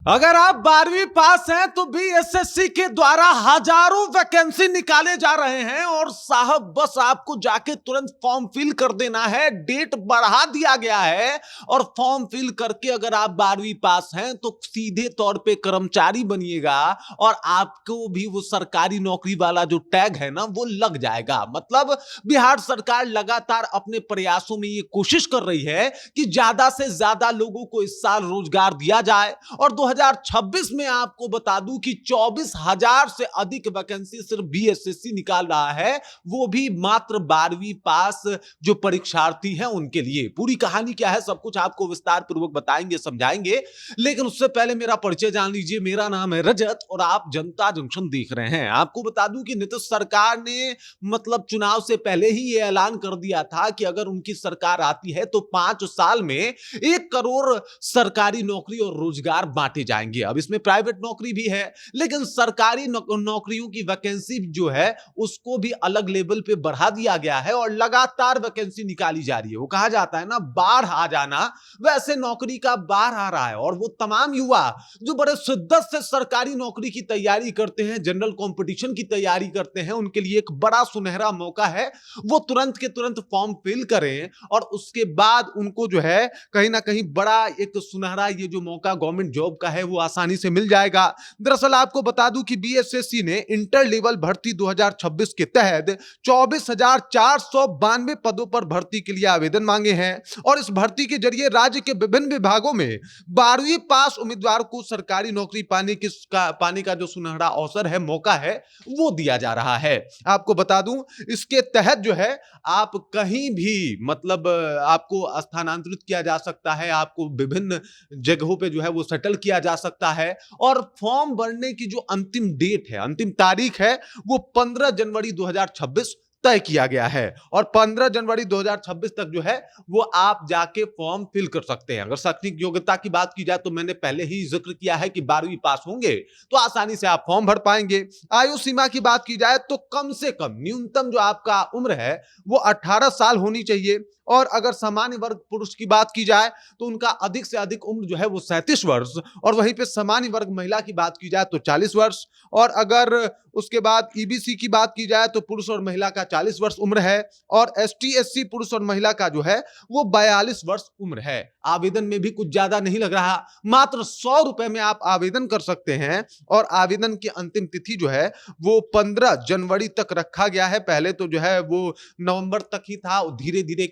अगर आप 12वीं पास हैं तो बीएसएससी के द्वारा हजारों वैकेंसी निकाले जा रहे हैं और साहब बस आपको जाके तुरंत फॉर्म फिल कर देना है। डेट बढ़ा दिया गया है और फॉर्म फिल करके अगर आप 12वीं पास हैं तो सीधे तौर पे कर्मचारी बनिएगा और आपको भी वो सरकारी नौकरी वाला जो टैग है ना वो लग जाएगा। मतलब बिहार सरकार लगातार अपने प्रयासों में ये कोशिश कर रही है कि ज्यादा से ज्यादा लोगों को इस साल रोजगार दिया जाए और 2026 में आपको बता दूं कि 24,000 से अधिक वैकेंसी सिर्फ बीएसएससी निकाल रहा है, वो भी मात्र 12वीं पास जो परीक्षार्थी हैं उनके लिए। पूरी कहानी क्या है सब कुछ आपको विस्तार पूर्वक बताएंगे, समझाएंगे, लेकिन उससे पहले मेरा परिचय जान लीजिए। मेरा नाम है रजत और आप जनता जंक्शन देख रहे हैं। आपको बता दूं कि नीतीश सरकार ने मतलब चुनाव से पहले ही यह ऐलान कर दिया था कि अगर उनकी सरकार आती है तो 5 साल में 1 करोड़ सरकारी नौकरी और रोजगार बांटे जाएंगे। अब इसमें प्राइवेट नौकरी भी है, लेकिन सरकारी नौकरियों की वैकेंसी जो है उसको भी अलग लेवल पे बढ़ा दिया गया है और लगातार वैकेंसी निकाली जा रही है। वो कहा जाता है ना बाढ़ आ जाना, वैसे नौकरी का बाढ़ आ रहा है और वो तमाम युवा जो बड़े शिद्दत से सरकारी नौकरी की तैयारी करते हैं, जनरल कंपटीशन की तैयारी करते हैं, उनके लिए एक बड़ा सुनहरा मौका है। वो तुरंत के तुरंत फॉर्म फिल करें और उसके बाद उनको जो है कहीं ना कहीं बड़ा एक सुनहरा ये जो मौका गवर्नमेंट जॉब का है वो आसानी से मिल जाएगा। दरअसल आपको बता दूं कि बीएसएससी ने इंटर लेवल भर्ती 2026 के तहत 24,492 पदों पर भर्ती के लिए आवेदन मांगे हैं और इस भर्ती के जरिए राज्य के विभिन्न विभागों में 12वीं पास उम्मीदवार को सरकारी नौकरी पाने का जो सुनहरा अवसर है, मौका है, वो दिया जा रहा है। आपको बता दूं इसके तहत जो है आप कहीं भी मतलब आपको स्थानांतरित किया जा सकता है, आपको विभिन्न जगहों पे जो है वो सेटल किया जा सकता है और फॉर्म भरने की जो अंतिम डेट है, अंतिम तारीख है, वो 15 जनवरी 2026 तय किया गया है और 15 जनवरी 2026 तक जो है वो आप जाके फॉर्म फिल कर सकते हैं। अगर शैक्षणिक योग्यता की बात की जाए तो मैंने पहले ही जिक्र किया है कि 12वीं पास होंगे तो आसानी से आप फॉर्म भर पाएंगे। आयु सीमा की बात की जाए तो कम से कम न्यूनतम जो आपका उम्र है वो 18 साल होनी चाहिए और अगर सामान्य वर्ग पुरुष की बात की जाए तो उनका अधिक से अधिक उम्र जो है वो 37 वर्ष और वहीं पे सामान्य वर्ग महिला की बात की जाए तो 40 वर्ष और अगर उसके बाद ईबीसी की बात की जाए तो पुरुष और महिला का 40 वर्ष उम्र है और एसटी एससी पुरुष और महिला का जो है वो 42 वर्ष उम्र है। आवेदन में भी कुछ ज्यादा नहीं लग रहा, मात्र 100 रुपए में आप आवेदन कर सकते हैं और आवेदन की अंतिम तिथि जो है वो 15 जनवरी तक रखा गया है। पहले तो जो है वो नवंबर तक ही था, धीरे धीरे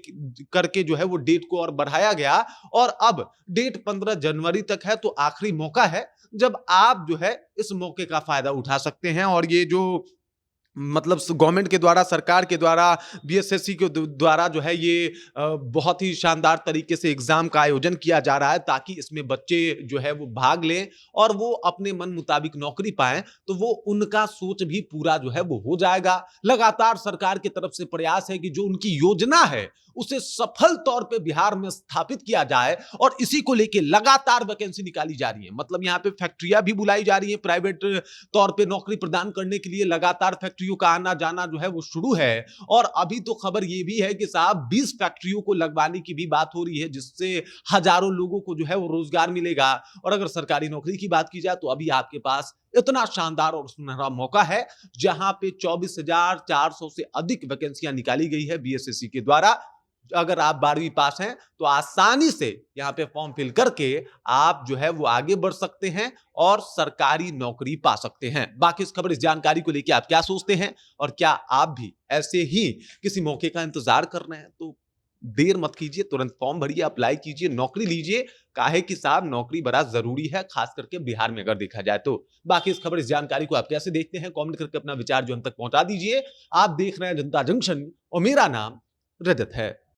करके जो है वो डेट को और बढ़ाया गया और अब डेट 15 जनवरी तक है। तो आखिरी मौका है जब आप जो है इस मौके का फायदा उठा सकते हैं और ये जो मतलब गवर्नमेंट के द्वारा, सरकार के द्वारा, बीएसएससी के द्वारा जो है ये बहुत ही शानदार तरीके से एग्जाम का आयोजन किया जा रहा है ताकि इसमें बच्चे जो है वो भाग लें और वो अपने मन मुताबिक नौकरी पाएं, तो वो उनका सोच भी पूरा जो है वो हो जाएगा। लगातार सरकार की तरफ से प्रयास है कि जो उनकी योजना है उसे सफल तौर पे बिहार में स्थापित किया जाए और इसी को लेके लगातार वैकेंसी निकाली जा रही है। मतलब यहाँ पे फैक्ट्रियां भी बुलाई जा रही है प्राइवेट तौर पे नौकरी प्रदान करने के लिए, लगातार फैक्ट्रियों का आना जाना जो है वो शुरू है और अभी तो खबर ये भी है कि साहब 20 फैक्ट्रियों को लगवाने की भी बात हो रही है जिससे हजारों लोगों को जो है वो रोजगार मिलेगा। और अगर सरकारी नौकरी की बात की जाए तो अभी आपके पास इतना शानदार और सुनहरा मौका है जहां पे 24,400 से अधिक वैकेंसियां निकाली गई है बीएसएससी के द्वारा। अगर आप 12वीं पास हैं तो आसानी से यहां पे फॉर्म फिल करके आप जो है वो आगे बढ़ सकते हैं और सरकारी नौकरी पा सकते हैं। बाकी इस खबर, इस जानकारी को लेकर आप क्या सोचते हैं और क्या आप भी ऐसे ही किसी मौके का इंतजार कर रहे हैं? तो देर मत कीजिए, तुरंत फॉर्म भरिए, अप्लाई कीजिए, नौकरी लीजिए। काहे कि साहब नौकरी बड़ा जरूरी है, खास करके बिहार में अगर देखा जाए तो। बाकी इस खबर, इस जानकारी को आप कैसे देखते हैं? कमेंट करके अपना विचार जो हम तक पहुंचा दीजिए। आप देख रहे हैं जनता जंक्शन और मेरा नाम रजत है।